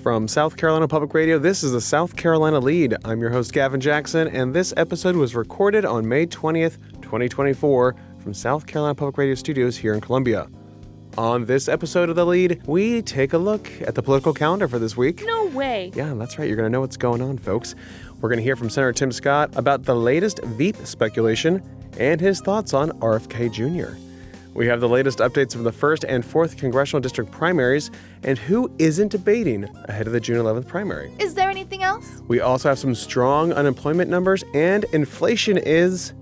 From South Carolina Public Radio, this is the South Carolina Lead. I'm your host, Gavin Jackson, and this episode was recorded on May 20th, 2024 from South Carolina Public Radio Studios here in Columbia. On this episode of The Lead, we take a look at the political calendar for this week. No way. Yeah, that's right. You're going to know what's going on, folks. We're going to hear from Senator Tim Scott about the latest Veep speculation and his thoughts on RFK Jr. We have the latest updates from the 1st and 4th congressional district primaries and who isn't debating ahead of the June 11th primary. Is there anything else? We also have some strong unemployment numbers and inflation is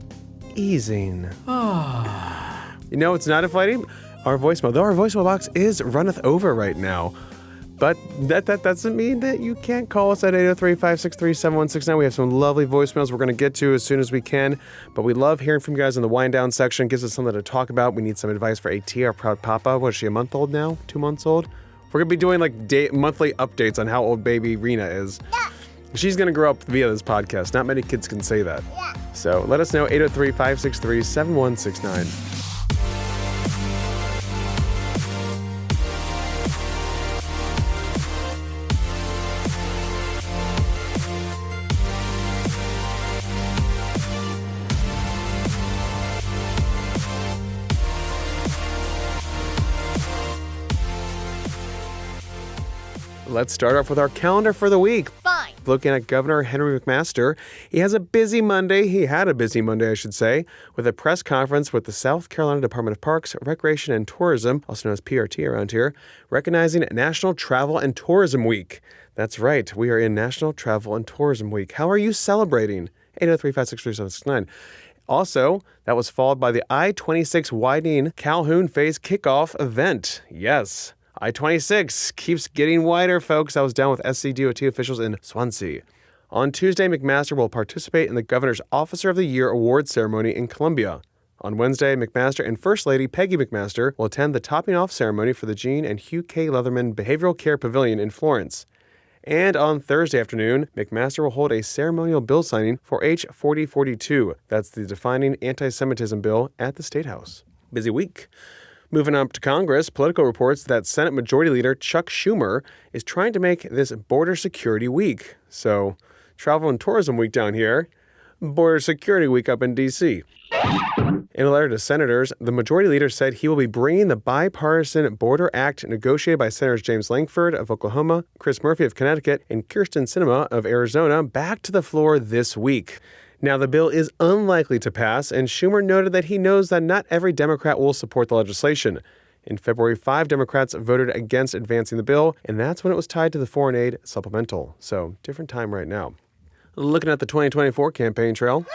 easing. You know, it's not inflating. Our voicemail box runneth over right now. But that doesn't mean that you can't call us at 803-563-7169. We have some lovely voicemails we're going to get to as soon as we can. But we love hearing from you guys in the wind down section. It gives us something to talk about. We need some advice for AT, our proud papa. What is she, a month old now? 2 months old? We're going to be doing like monthly updates on how old baby Rena is. Yeah. She's going to grow up via this podcast. Not many kids can say that. Yeah. So let us know, 803-563-7169. Let's start off with our calendar for the week. Fine. Looking at Governor Henry McMaster, he has a busy Monday. He had a busy Monday, I should say, with a press conference with the South Carolina Department of Parks, Recreation, and Tourism, also known as PRT around here, recognizing National Travel and Tourism Week. That's right. We are in National Travel and Tourism Week. How are you celebrating? 803-563-769. Also, that was followed by the I-26 widening Calhoun Phase kickoff event. Yes. I-26 keeps getting wider, folks. I was down with SCDOT officials in Swansea. On Tuesday, McMaster will participate in the Governor's Officer of the Year award ceremony in Columbia. On Wednesday, McMaster and First Lady Peggy McMaster will attend the topping off ceremony for the Jean and Hugh K. Leatherman Behavioral Care Pavilion in Florence. And on Thursday afternoon, McMaster will hold a ceremonial bill signing for H-4042. That's the defining anti-Semitism bill at the State House. Busy week. Moving up to Congress, Politico reports that Senate Majority Leader Chuck Schumer is trying to make this Border Security Week. So, Travel and Tourism Week down here, Border Security Week up in D.C. In a letter to senators, the Majority Leader said he will be bringing the bipartisan Border Act negotiated by Senators James Lankford of Oklahoma, Chris Murphy of Connecticut, and Kyrsten Sinema of Arizona back to the floor this week. Now, the bill is unlikely to pass, and Schumer noted that he knows that not every Democrat will support the legislation. In February, 5 Democrats voted against advancing the bill, and that's when it was tied to the foreign aid supplemental. So, different time right now. Looking at the 2024 campaign trail,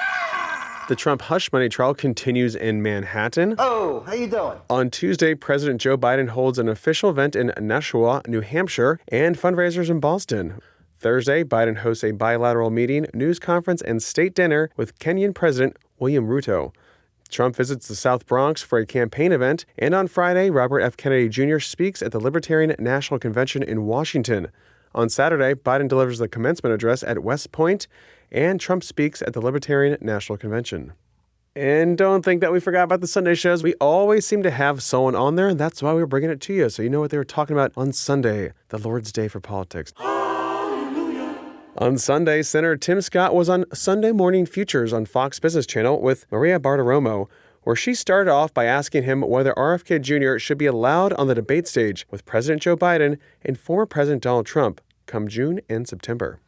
the Trump hush money trial continues in Manhattan. Oh, how you doing? On Tuesday, President Joe Biden holds an official event in Nashua, New Hampshire, and fundraisers in Boston. Thursday, Biden hosts a bilateral meeting, news conference, and state dinner with Kenyan President William Ruto. Trump visits the South Bronx for a campaign event, and on Friday, Robert F. Kennedy Jr. speaks at the Libertarian National Convention in Washington. On Saturday, Biden delivers the commencement address at West Point, and Trump speaks at the Libertarian National Convention. And don't think that we forgot about the Sunday shows. We always seem to have someone on there, and that's why we're bringing it to you, so you know what they were talking about on Sunday, the Lord's Day for politics. On Sunday, Senator Tim Scott was on Sunday Morning Futures on Fox Business Channel with Maria Bartiromo, where she started off by asking him whether RFK Jr. should be allowed on the debate stage with President Joe Biden and former President Donald Trump come June and September.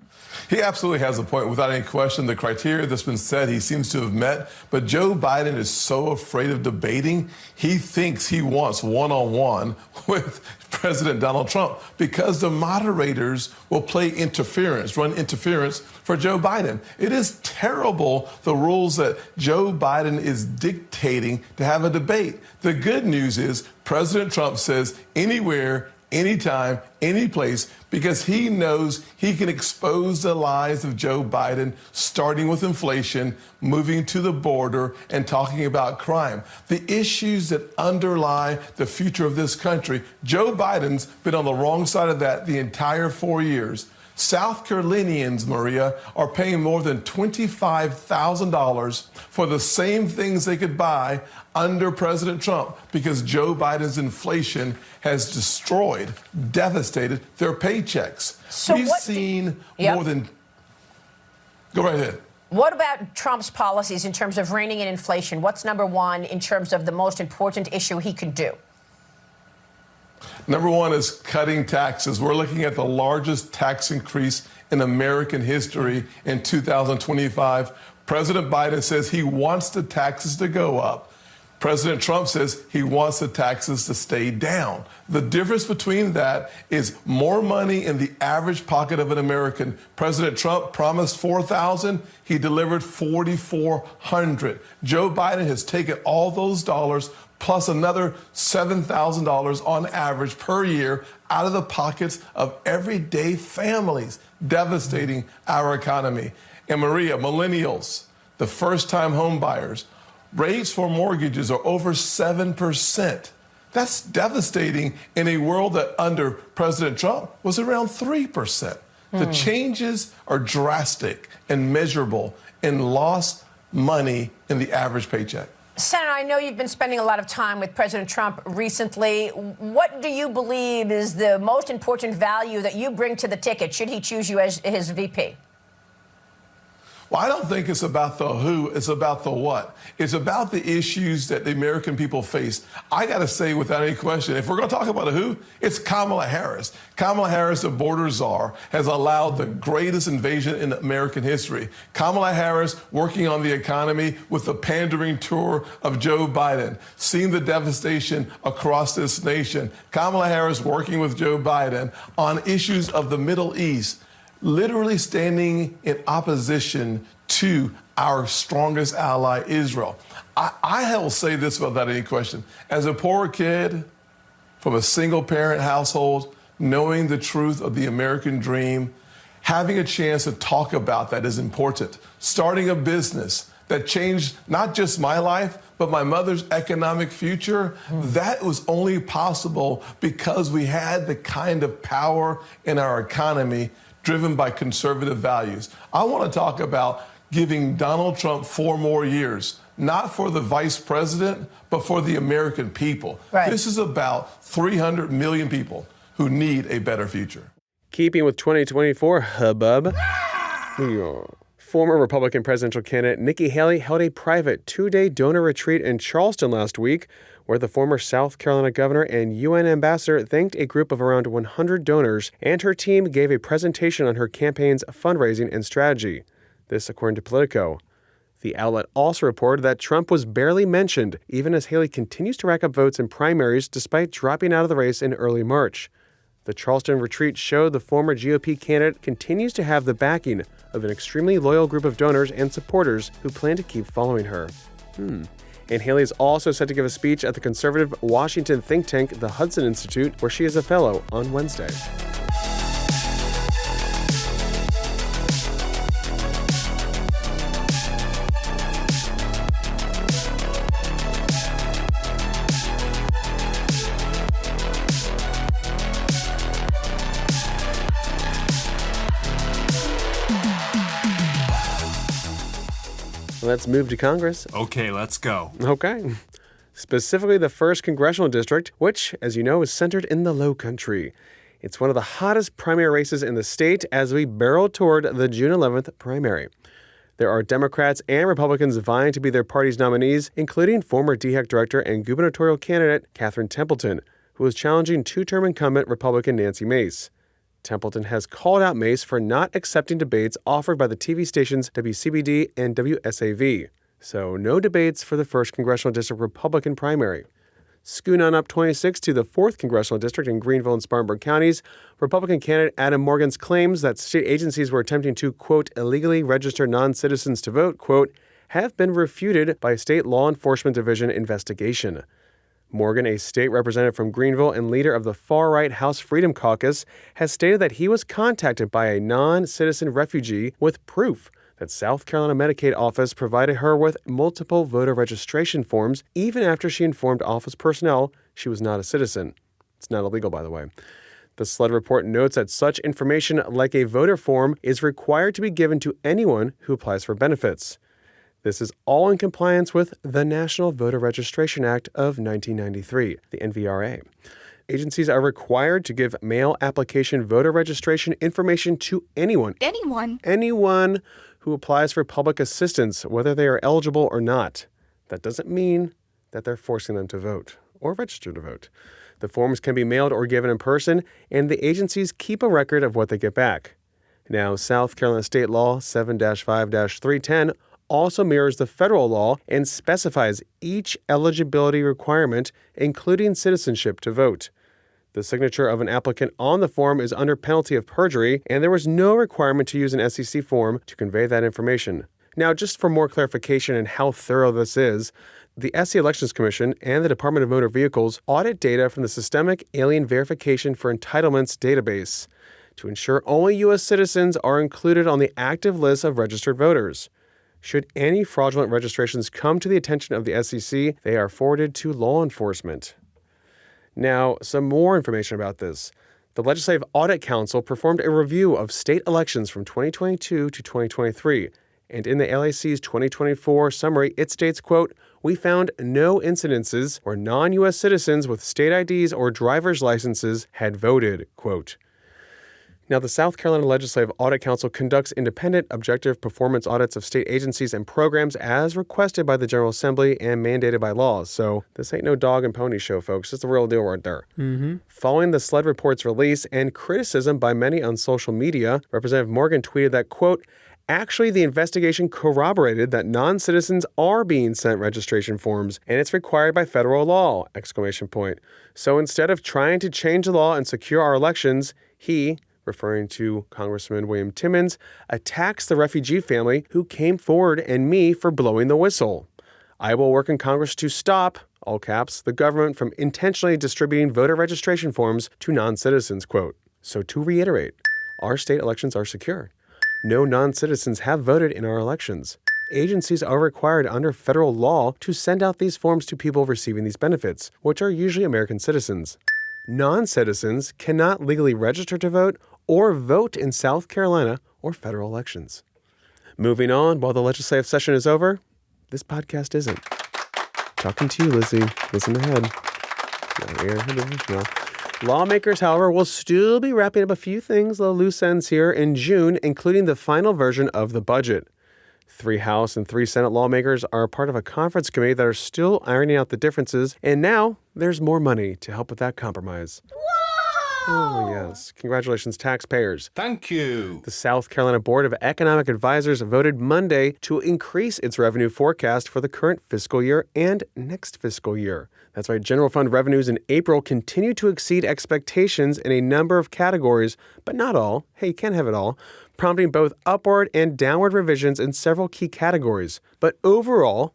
He absolutely has a point. Without any question, the criteria that's been set, he seems to have met. But Joe Biden is so afraid of debating, he thinks he wants one-on-one with President Donald Trump because the moderators will run interference for Joe Biden. It is terrible, the rules that Joe Biden is dictating to have a debate. The good news is President Trump says anywhere, anytime, any place, because he knows he can expose the lies of Joe Biden, starting with inflation, moving to the border, and talking about crime. The issues that underlie the future of this country, Joe Biden's been on the wrong side of that the entire 4 years. South Carolinians, Maria, are paying more than $25,000 for the same things they could buy under President Trump because Joe Biden's inflation has destroyed, devastated their paychecks. So We've seen more than... Go right ahead. What about Trump's policies in terms of reining in inflation? What's number one in terms of the most important issue he could do? Number one is cutting taxes. We're looking at the largest tax increase in American history in 2025. President Biden says he wants the taxes to go up. President Trump says he wants the taxes to stay down. The difference between that is more money in the average pocket of an American. President Trump promised $4,000. He delivered $4,400. Joe Biden has taken all those dollars plus another $7,000 on average per year out of the pockets of everyday families, devastating our economy. And Maria, millennials, the first-time home buyers, rates for mortgages are over 7%. That's devastating in a world that under President Trump was around 3%. The changes are drastic and measurable in lost money in the average paycheck. Senator, I know you've been spending a lot of time with President Trump recently. What do you believe is the most important value that you bring to the ticket should he choose you as his VP? Well, I don't think it's about the who, it's about the what. It's about the issues that the American people face. I got to say, without any question, if we're going to talk about a who, it's Kamala Harris. Kamala Harris, the border czar, has allowed the greatest invasion in American history. Kamala Harris working on the economy with the pandering tour of Joe Biden, seeing the devastation across this nation. Kamala Harris working with Joe Biden on issues of the Middle East, literally standing in opposition to our strongest ally, Israel. I will say this without any question. As a poor kid from a single-parent household, knowing the truth of the American dream, having a chance to talk about that is important. Starting a business that changed not just my life, but my mother's economic future, that was only possible because we had the kind of power in our economy driven by conservative values. I want to talk about giving Donald Trump 4 more years, not for the vice president, but for the American people. Right. This is about 300 million people who need a better future. Keeping with 2024 hubbub, former Republican presidential candidate Nikki Haley held a private 2-day donor retreat in Charleston last week, where the former South Carolina governor and UN ambassador thanked a group of around 100 donors, and her team gave a presentation on her campaign's fundraising and strategy. This according to Politico. The outlet also reported that Trump was barely mentioned, even as Haley continues to rack up votes in primaries despite dropping out of the race in early March. The Charleston retreat showed the former GOP candidate continues to have the backing of an extremely loyal group of donors and supporters who plan to keep following her. And Haley is also set to give a speech at the conservative Washington think tank, the Hudson Institute, where she is a fellow, on Wednesday. Let's move to Congress. Okay, let's go. Okay. Specifically the 1st Congressional District, which, as you know, is centered in the Low Country. It's one of the hottest primary races in the state as we barrel toward the June 11th primary. There are Democrats and Republicans vying to be their party's nominees, including former DHEC director and gubernatorial candidate Catherine Templeton, who is challenging 2-term incumbent Republican Nancy Mace. Templeton has called out Mace for not accepting debates offered by the TV stations WCBD and WSAV. So no debates for the 1st Congressional District Republican primary. Scooting on up 26 to the 4th Congressional District in Greenville and Spartanburg counties, Republican candidate Adam Morgan's claims that state agencies were attempting to, quote, illegally register non-citizens to vote, quote, have been refuted by a state law enforcement division investigation. Morgan, a state representative from Greenville and leader of the far-right House Freedom Caucus, has stated that he was contacted by a non-citizen refugee with proof that South Carolina Medicaid office provided her with multiple voter registration forms even after she informed office personnel she was not a citizen. It's not illegal, by the way. The SLED report notes that such information, like a voter form, is required to be given to anyone who applies for benefits. This is all in compliance with the National Voter Registration Act of 1993, the NVRA. Agencies are required to give mail application voter registration information to anyone. Anyone who applies for public assistance, whether they are eligible or not. That doesn't mean that they're forcing them to vote or register to vote. The forms can be mailed or given in person, and the agencies keep a record of what they get back. Now, South Carolina State Law 7-5-310 also mirrors the federal law and specifies each eligibility requirement, including citizenship to vote. The signature of an applicant on the form is under penalty of perjury, and there was no requirement to use an SEC form to convey that information. Now, just for more clarification on how thorough this is, the SC Elections Commission and the Department of Motor Vehicles audit data from the Systemic Alien Verification for Entitlements database to ensure only U.S. citizens are included on the active list of registered voters. Should any fraudulent registrations come to the attention of the SEC, they are forwarded to law enforcement. Now, some more information about this. The Legislative Audit Council performed a review of state elections from 2022 to 2023. And in the LAC's 2024 summary, it states, quote, "We found no incidences where non-U.S. citizens with state IDs or driver's licenses had voted," quote. Now, the South Carolina Legislative Audit Council conducts independent, objective performance audits of state agencies and programs as requested by the General Assembly and mandated by law. So this ain't no dog and pony show, folks. It's the real deal right there. Following the SLED report's release and criticism by many on social media, Representative Morgan tweeted that, quote, "Actually, the investigation corroborated that non-citizens are being sent registration forms, and it's required by federal law!" Exclamation point. So instead of trying to change the law and secure our elections, he, referring to Congressman William Timmons, attacks the refugee family who came forward and me for blowing the whistle. "I will work in Congress to stop," all caps, "the government from intentionally distributing voter registration forms to non-citizens," quote. So to reiterate, our state elections are secure. No non-citizens have voted in our elections. Agencies are required under federal law to send out these forms to people receiving these benefits, which are usually American citizens. Non-citizens cannot legally register to vote or vote in South Carolina or federal elections. Moving on, while the legislative session is over, this podcast isn't. Talking to you, Lizzie. Listen ahead. No. Lawmakers, however, will still be wrapping up a few things, little loose ends here in June, including the final version of the budget. 3 House and 3 Senate lawmakers are a part of a conference committee that are still ironing out the differences, and now there's more money to help with that compromise. Oh, yes. Congratulations, taxpayers. Thank you. The South Carolina Board of Economic Advisors voted Monday to increase its revenue forecast for the current fiscal year and next fiscal year. That's right. General fund revenues in April continue to exceed expectations in a number of categories, but not all. Hey, you can't have it all, prompting both upward and downward revisions in several key categories. But overall,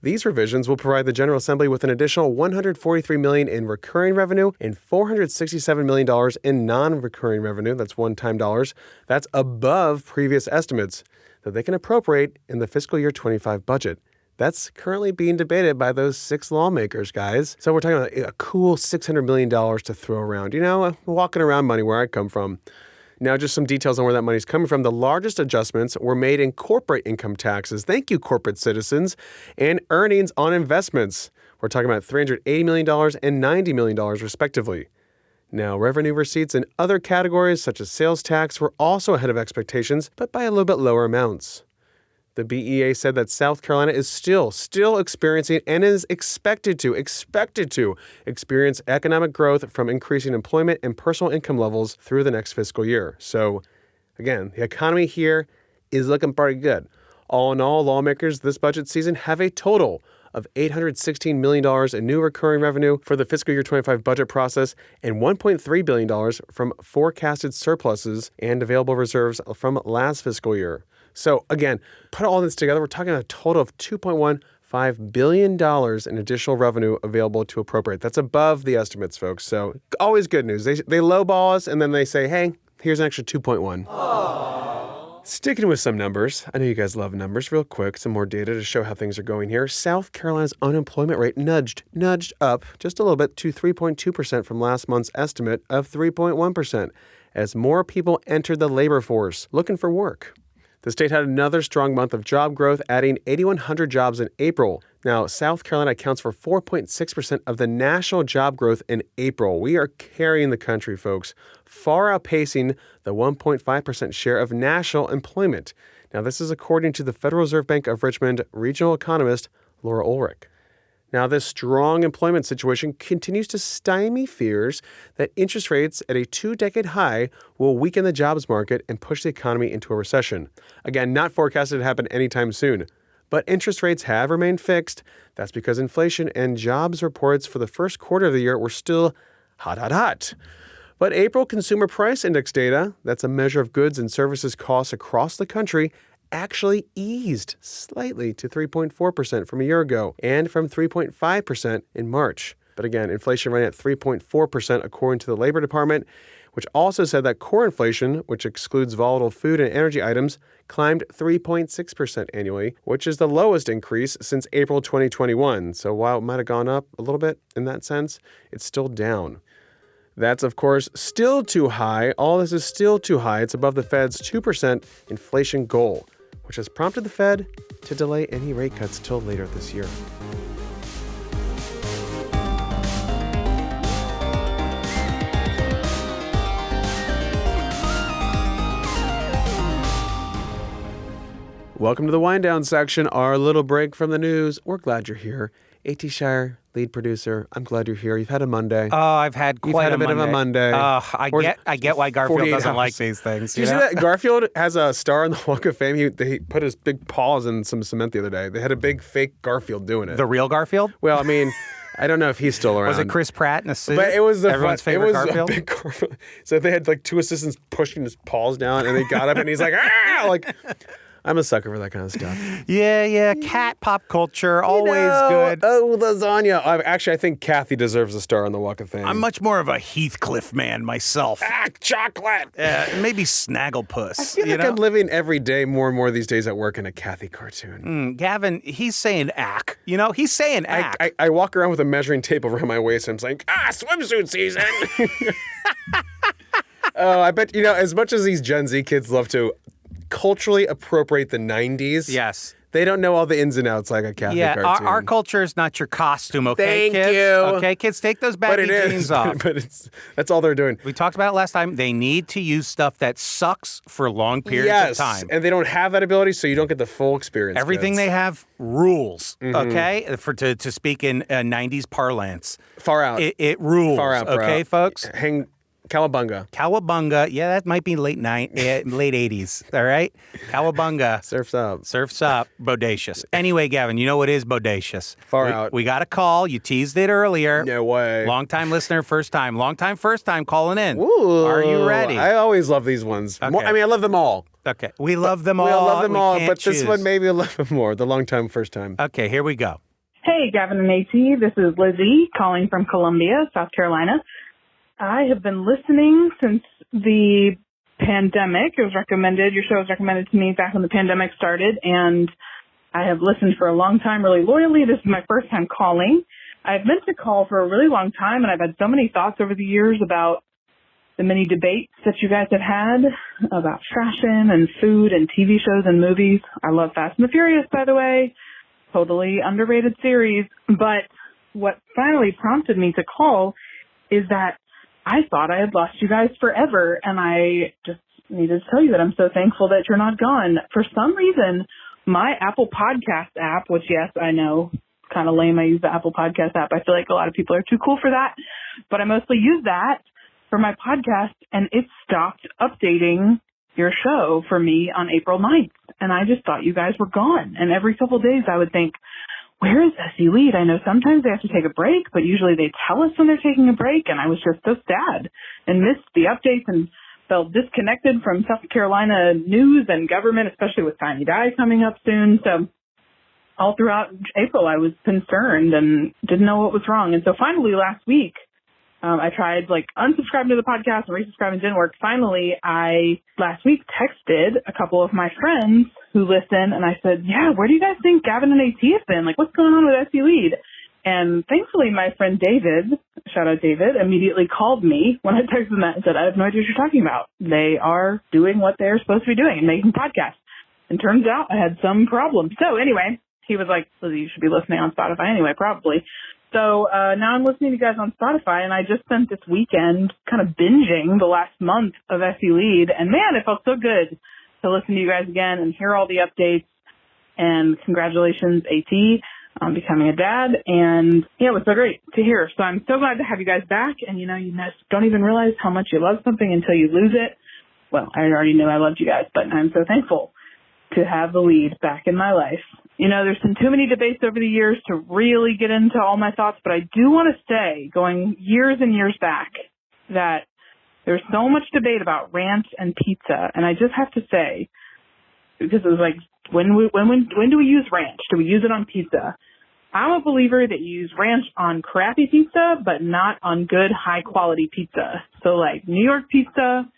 these revisions will provide the General Assembly with an additional $143 million in recurring revenue and $467 million in non-recurring revenue. That's one-time dollars. That's above previous estimates that they can appropriate in the fiscal year 25 budget. That's currently being debated by those 6 lawmakers, guys. So we're talking about a cool $600 million to throw around. You know, walking around money where I come from. Now, just some details on where that money's coming from. The largest adjustments were made in corporate income taxes. Thank you, corporate citizens. And earnings on investments. We're talking about $380 million and $90 million, respectively. Now, revenue receipts in other categories, such as sales tax, were also ahead of expectations, but by a little bit lower amounts. The BEA said that South Carolina is still experiencing and is expected to experience economic growth from increasing employment and personal income levels through the next fiscal year. So, again, the economy here is looking pretty good. All in all, lawmakers this budget season have a total of $816 million in new recurring revenue for the fiscal year 25 budget process and $1.3 billion from forecasted surpluses and available reserves from last fiscal year. So again, put all this together, we're talking a total of $2.15 billion in additional revenue available to appropriate. That's above the estimates, folks. So always good news. They lowball us and then they say, hey, here's an extra 2.1. Sticking with some numbers, I know you guys love numbers. Real quick, some more data to show how things are going here. South Carolina's unemployment rate nudged up just a little bit to 3.2% from last month's estimate of 3.1%, as more people entered the labor force looking for work. The state had another strong month of job growth, adding 8,100 jobs in April. Now, South Carolina accounts for 4.6% of the national job growth in April. We are carrying the country, folks, far outpacing the 1.5% share of national employment. Now, this is according to the Federal Reserve Bank of Richmond regional economist Laura Ulrich. Now, this strong employment situation continues to stymie fears that interest rates at a 2-decade high will weaken the jobs market and push the economy into a recession. Again, not forecasted to happen anytime soon. But interest rates have remained fixed. That's because inflation and jobs reports for the first quarter of the year were still hot. But April Consumer Price Index data, that's a measure of goods and services costs across the country, actually eased slightly to 3.4% from a year ago and from 3.5% in March. But again, inflation ran at 3.4% according to the Labor Department, which also said that core inflation, which excludes volatile food and energy items, climbed 3.6% annually, which is the lowest increase since April 2021. So while it might have gone up a little bit in that sense, it's still down. That's, of course, still too high. All this is still too high. It's above the Fed's 2% inflation goal, which has prompted the Fed to delay any rate cuts till later this year. Welcome to the wind down section, our little break from the news. We're glad you're here. A.T. Shire, lead producer, I'm glad you're here. You've had a Monday. Oh, I've had quite a bit of a Monday. I get why Garfield doesn't like these things. Did you see that? Garfield has a star on the Walk of Fame. He put his big paws in some cement the other day. They had a big fake Garfield doing it. The real Garfield? Well, I mean, I don't know if he's still around. Was it Chris Pratt in a suit? But it was everyone's favorite Garfield? A big Garfield. So they had like two assistants pushing his paws down, and he got up and he's like, ah! Like, I'm a sucker for that kind of stuff. Yeah. Cat pop culture, always good. Oh, lasagna. I think Kathy deserves a star on the Walk of Fame. I'm much more of a Heathcliff man myself. Chocolate. Maybe Snagglepuss. I feel like I'm living every day more and more these days at work in a Kathy cartoon. Gavin, he's saying ack. He's saying ack. I walk around with a measuring tape around my waist and I'm like, swimsuit season. Oh, I bet, as much as these Gen Z kids love to culturally appropriate the 90s. Yes. They don't know all the ins and outs like a Catholic cartoon. Our culture is not your costume, okay, Thank kids? you. Okay, kids, take those baggy jeans off. But that's all they're doing. We talked about it last time. They need to use stuff that sucks for long periods of time. And they don't have that ability, so you don't get the full experience. Everything kids. they have rules, okay? To speak in 90s parlance. Far out. It rules, Far out, bro. okay, folks? Cowabunga. Cowabunga. Yeah, that might be late 80s. All right? Cowabunga. Surfs up. Bodacious. Anyway, Gavin, you know what is bodacious? Far out. We got a call. You teased it earlier. No way. Long-time listener, first time. Long-time, first time calling in. Ooh. Are you ready? I always love these ones. Okay. I love them all. Okay. We love them all. We all love them all, can't but choose. this one maybe a little bit more. The long time, first time. Okay, here we go. Hey, Gavin and AT. This is Lizzie calling from Columbia, South Carolina. I have been listening since the pandemic. Your show was recommended to me back when the pandemic started, and I have listened for a long time really loyally. This is my first time calling. I've meant to call for a really long time, and I've had so many thoughts over the years about the many debates that you guys have had about fashion and food and TV shows and movies. I love Fast and the Furious, by the way. Totally underrated series. But what finally prompted me to call is that I thought I had lost you guys forever, and I just needed to tell you that I'm so thankful that you're not gone. For some reason, my Apple Podcast app, which, yes, I know, kind of lame, I use the Apple Podcast app. I feel like a lot of people are too cool for that, but I mostly use that for my podcast, and it stopped updating your show for me on April 9th, and I just thought you guys were gone. And every couple of days I would think, where is SLED? I know sometimes they have to take a break, but usually they tell us when they're taking a break, and I was just so sad and missed the updates and felt disconnected from South Carolina news and government, especially with Tiny Die coming up soon. So all throughout April, I was concerned and didn't know what was wrong. And so finally last week, I tried unsubscribing to the podcast and resubscribing didn't work. Finally, I last week texted a couple of my friends who listen, and I said, yeah, where do you guys think Gavin and AT have been? What's going on with SLED? And thankfully, my friend David, shout out David, immediately called me when I texted him that and said, I have no idea what you're talking about. They are doing what they're supposed to be doing and making podcasts. And turns out I had some problem. So anyway, he was like, Lizzie, you should be listening on Spotify anyway, probably. So now I'm listening to you guys on Spotify, and I just spent this weekend kind of binging the last month of SLED. And man, it felt so good to listen to you guys again and hear all the updates. And congratulations, AT, on becoming a dad. And yeah, it was so great to hear. So I'm so glad to have you guys back. And you don't even realize how much you love something until you lose it. Well, I already knew I loved you guys, but I'm so thankful to have the lead back in my life. There's been too many debates over the years to really get into all my thoughts, but I do want to say, going years and years back, that there's so much debate about ranch and pizza. And I just have to say, because it was when do we use ranch? Do we use it on pizza? I'm a believer that you use ranch on crappy pizza, but not on good, high-quality pizza. So, New York pizza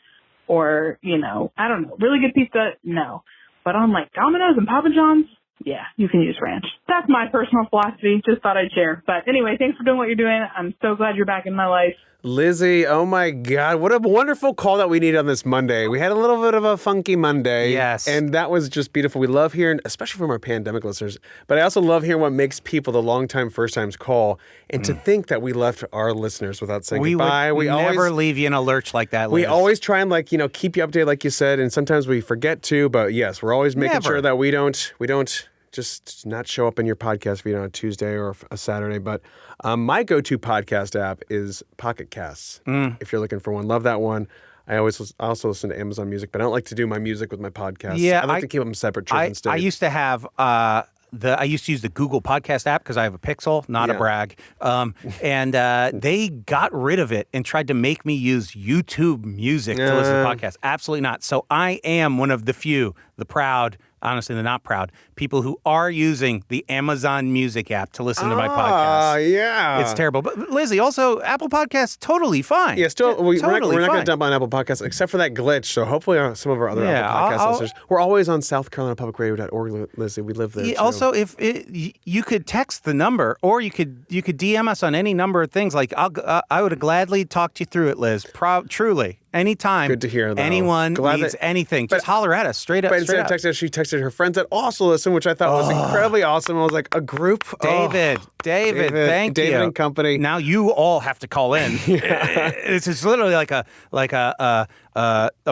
or, I don't know, really good pizza, no. But on, Domino's and Papa John's, yeah, you can use ranch. That's my personal philosophy. Just thought I'd share. But anyway, thanks for doing what you're doing. I'm so glad you're back in my life. Lizzie, oh my God, what a wonderful call that we need on this Monday. We had a little bit of a funky Monday. Yes. And that was just beautiful. We love hearing, especially from our pandemic listeners, but I also love hearing what makes people the long-time, first-times call. And to think that we left our listeners without saying goodbye. We never leave you in a lurch like that, Liz. We always try and keep you updated, like you said, and sometimes we forget to, but yes, we're always making sure that we don't just not show up in your podcast feed on a Tuesday or a Saturday. But my go-to podcast app is Pocket Casts. If you're looking for one, love that one. I also listen to Amazon Music, but I don't like to do my music with my podcasts. Yeah, I like to keep them separate. Church and state. I used to have I used to use the Google Podcast app because I have a Pixel, not a brag. And they got rid of it and tried to make me use YouTube Music to listen to podcasts. Absolutely not. So I am one of the few, the proud, honestly, the not proud, people who are using the Amazon Music app to listen to my podcast. Yeah. It's terrible. But Lizzie, also, Apple Podcasts, totally fine. Yeah, still, we're not totally going to fine. dump on Apple Podcasts, except for that glitch. So hopefully some of our other Apple Podcast listeners. We're always on SouthCarolinaPublicRadio.org, Lizzie. We live there, too. Also, you could text the number, or you could DM us on any number of things. I would gladly talk you through it, Liz. Truly. Anytime. Good to hear, though. Anyone needs anything, just holler at us straight up. But instead of texting us, she texted her friends that also listen, which I thought was incredibly awesome. I was like, a group? David, thank you. David and company. Now you all have to call in. It's literally like a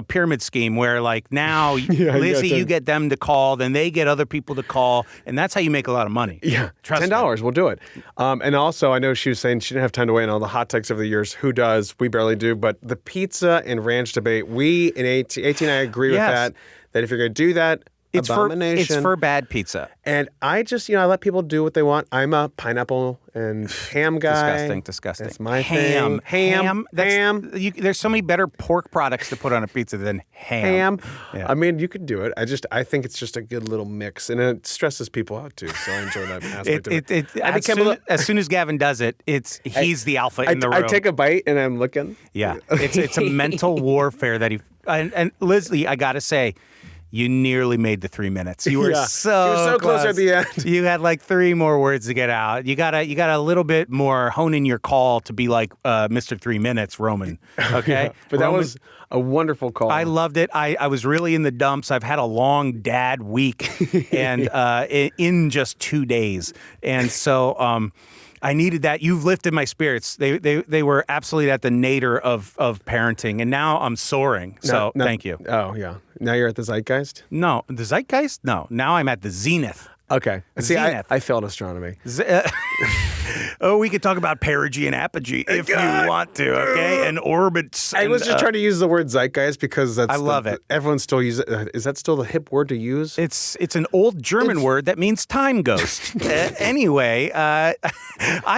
pyramid scheme where now Lizzie, you get them to call, then they get other people to call, and that's how you make a lot of money. Yeah, Trust me. $10, we'll do it. And also, I know she was saying she didn't have time to wait on all the hot takes over the years. Who does? We barely do. But the pizza and ranch debate, we in AT and I agree with that if you're going to do that, it's abomination. It's for bad pizza. And I just, I let people do what they want. I'm a pineapple and ham guy. Disgusting. That's my thing. Ham. There's so many better pork products to put on a pizza than ham. Yeah. I mean, you could do it. I think it's just a good little mix, and it stresses people out too. So I enjoy that aspect of it. As soon as Gavin does it, he's the alpha in the room. I take a bite and I'm looking. Yeah, it's a mental warfare that and Lizzie, I gotta say, you nearly made the 3 minutes. You were so close at the end. You had 3 more words to get out. You got a little bit more hone in your call to be like Mr. 3 Minutes, Roman. Okay, but that was a wonderful call. I loved it. I was really in the dumps. I've had a long dad week, and in just 2 days, and so. I needed that. You've lifted my spirits. They were absolutely at the nadir of parenting, and now I'm soaring. So thank you. Oh, yeah. Now you're at the zeitgeist? No. The zeitgeist? No. Now I'm at the zenith. Okay. See, Zenith. I failed astronomy. We could talk about perigee and apogee if you want to, okay? And orbits. I was just trying to use the word zeitgeist because I love it. Everyone still uses it. Is that still the hip word to use? It's an old German word that means time ghost. Anyway, I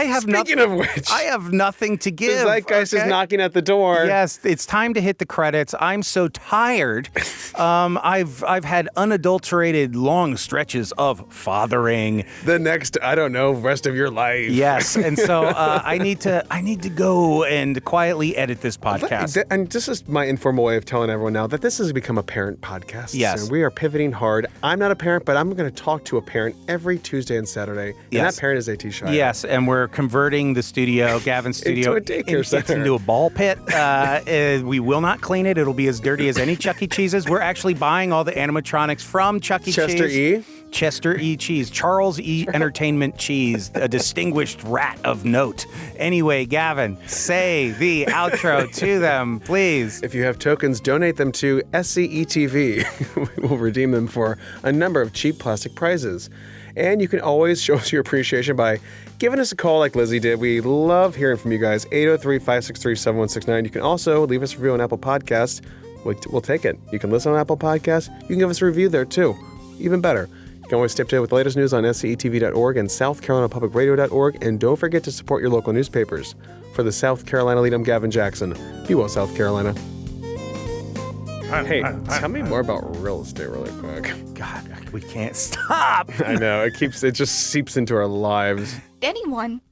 have Speaking of which, I have nothing to give. The zeitgeist is knocking at the door. Yes, it's time to hit the credits. I'm so tired. I've had unadulterated long stretches of fathering. The next, I don't know, rest of your life. Yes, and so I need to go and quietly edit this podcast. And this is my informal way of telling everyone now that this has become a parent podcast. Yes. And we are pivoting hard. I'm not a parent, but I'm going to talk to a parent every Tuesday and Saturday. And Yes. that parent is A.T. Shire. Yes, and we're converting the studio, Gavin's studio, Into a daycare center. into a ball pit. We will not clean it. It'll be as dirty as any Chuck E. Cheese's. We're actually buying all the animatronics from Chuck E. Chester Cheese. E? Chester E. Cheese. Charles E. Entertainment Cheese, a distinguished rat of note. Anyway, Gavin, say the outro to them, please. If you have tokens, donate them to SCETV. We will redeem them for a number of cheap plastic prizes. And you can always show us your appreciation by giving us a call like Lizzie did. We love hearing from you guys. 803-563-7169. You can also leave us a review on Apple Podcasts. We'll take it. You can listen on Apple Podcasts. You can give us a review there too. Even better. You can always stay up to date with the latest news on SCETV.org and SouthCarolinaPublicRadio.org. And don't forget to support your local newspapers. For the South Carolina Lede, I'm Gavin Jackson. Be well, South Carolina. Hey, tell me more about real estate really quick. God, we can't stop. I know. It just seeps into our lives. Anyone